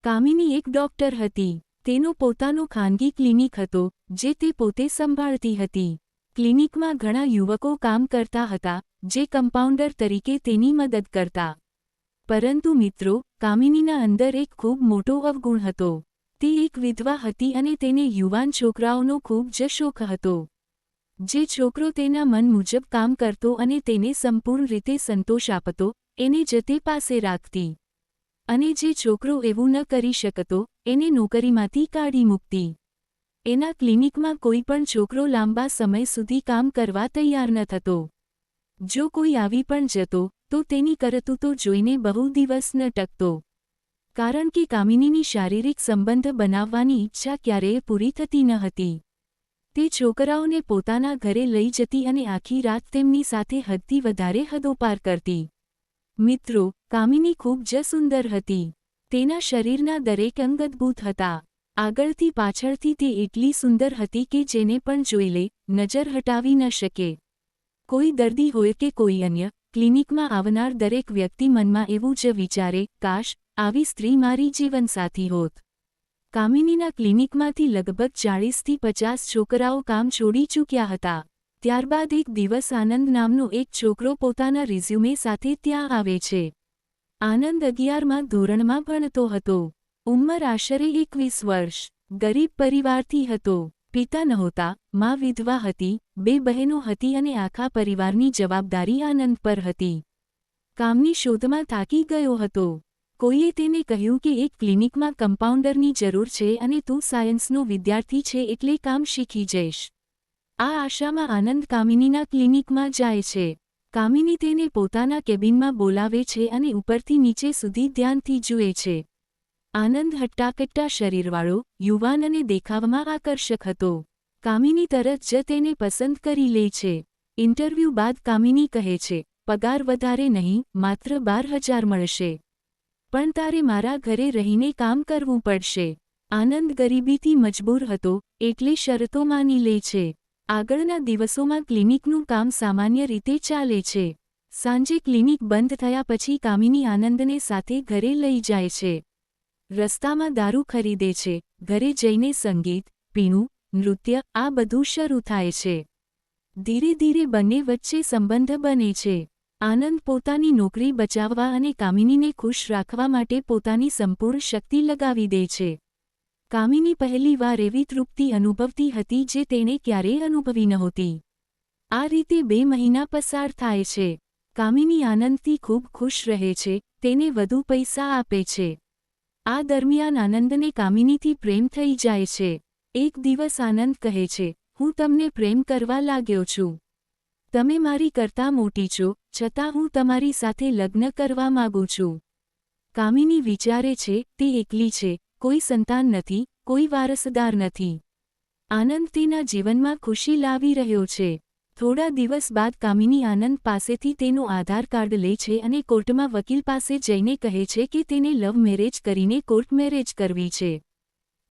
કામિની એક ડોક્ટર હતી. તેનો પોતાનો ખાનગી ક્લિનિક હતો, જે તે પોતે સંભાળતી હતી. ક્લિનિકમાં ઘણા યુવકો કામ કરતા હતા, જે કમ્પાઉન્ડર તરીકે તેની મદદ કરતા. પરંતુ મિત્રો, કામિનીના અંદર એક ખૂબ મોટો અવગુણ હતો. તે એક વિધવા હતી અને તેને યુવાન છોકરાઓનો ખૂબ જ શોખ હતો. જે છોકરો તેના મન મુજબ કામ કરતો અને તેને સંપૂર્ણ રીતે સંતોષ આપતો, એને જ તે પાસે રાખતી. અને જે છોકરો એવું ન કરી શકતો, એને નોકરીમાંથી કાઢી મૂકતી. એના ક્લિનિકમાં કોઈ પણ છોકરો લાંબા સમય સુધી કામ કરવા તૈયાર ન થતો. જો કોઈ આવી પણ જતો, તો તેની કરતૂતો જોઈને બહુ દિવસ ન ટકતો. કારણ કે કામિનીની શારીરિક સંબંધ બનાવવાની ઈચ્છા ક્યારેય પૂરી થતી ન હતી. તે છોકરાઓને પોતાના ઘરે લઈ જતી અને આખી રાત તેમની સાથે હદથી વધારે હદોપાર કરતી. મિત્રો, કામિની ખૂબ જ સુંદર હતી. તેના શરીરના દરેક અંગ અદ્ભુત હતા. આગળથી પાછળથી તે એટલી સુંદર હતી કે જેને પણ જોઈ લે, નજર હટાવી ન શકે. કોઈ દર્દી હોય કે કોઈ અન્ય, ક્લિનિકમાં આવનાર દરેક વ્યક્તિ મનમાં એવું જ વિચારે, કાશ, આવી સ્ત્રી મારી જીવનસાથી હોત. કામિનીના ક્લિનિકમાંથી લગભગ 40થી 50 છોકરાઓ કામ છોડી ચૂક્યા હતા. ત્યારબાદ એક દિવસ આનંદ નામનો એક છોકરો પોતાના રિઝ્યુમે સાથે ત્યાં આવે છે. આનંદ 11મા ધોરણમાં ભણતો હતો. ઉંમર આશરે 21 વર્ષ. ગરીબ પરિવારથી હતો. પિતા નહોતા, મા વિધવા હતી, 2 બહેનો હતી અને આખા પરિવારની જવાબદારી આનંદ પર હતી. કામની શોધમાં થાકી ગયો હતો. કોઈએ તેને કહ્યું કે એક ક્લિનિકમાં કમ્પાઉન્ડરની જરૂર છે અને તું સાયન્સનો વિદ્યાર્થી છે એટલે કામ શીખી જઈશ. આ આશામાં આનંદ કામિનીના ક્લિનિકમાં જાય છે. કામિની તેને પોતાના કેબિનમાં બોલાવે છે અને ઉપરથી નીચે સુધી ધ્યાનથી જુએ છે. આનંદ હટ્ટાકટ્ટા શરીરવાળો, યુવાન અને દેખાવમાં આકર્ષક હતો. કામિની તરત જ તેને પસંદ કરી લે છે. ઇન્ટરવ્યૂ બાદ કામિની કહે છે, પગાર વધારે નહીં, માત્ર 12,000 મળશે. પણ તારે મારા ઘરે રહીને કામ કરવું પડશે. આનંદ ગરીબીથી મજબૂર હતો, એટલે શરતો માની લે છે. આગળના દિવસોમાં ક્લિનિકનું કામ સામાન્ય રીતે ચાલે છે. સાંજે ક્લિનિક બંધ થયા પછી કામિની આનંદને સાથે ઘરે લઈ જાય છે. રસ્તામાં દારૂ ખરીદે છે, ઘરે જઈને સંગીત, પીણું, નૃત્ય, આ બધું શરૂ થાય છે. ધીરે ધીરે બંને વચ્ચે સંબંધ બને છે. આનંદ પોતાની નોકરી બચાવવા અને કામિનીને ખુશ રાખવા માટે પોતાની સંપૂર્ણ શક્તિ લગાવી દે છે. કામિની પહેલી વાર એવી તૃપ્તિ અનુભવતી હતી જે તેણે ક્યારેય અનુભવી નહોતી. આ રીતે 2 મહિના પસાર થાય છે. કામિની આનંદથી ખૂબ ખુશ રહે છે, તેને વધુ પૈસા આપે છે. આ દરમિયાન આનંદને કામિનીથી પ્રેમ થઈ જાય છે. એક દિવસ આનંદ કહે છે, હું તમને પ્રેમ કરવા લાગ્યો છું. તમે મારી કરતાં મોટી છો, છતાં હું તમારી સાથે લગ્ન કરવા માંગુ છું. કામિની વિચારે છે, તે એકલી છે, કોઈ સંતાન નથી, કોઈ વારસદાર નથી. આનંદ તેના જીવનમાં ખુશી લાવી રહ્યો છે. થોડા દિવસ બાદ કામિની આનંદ પાસેથી તેનું આધાર કાર્ડ લે છે અને કોર્ટમાં વકીલ પાસે જઈને કહે છે કે તેને લવ મેરેજ કરીને કોર્ટ મેરેજ કરવી છે.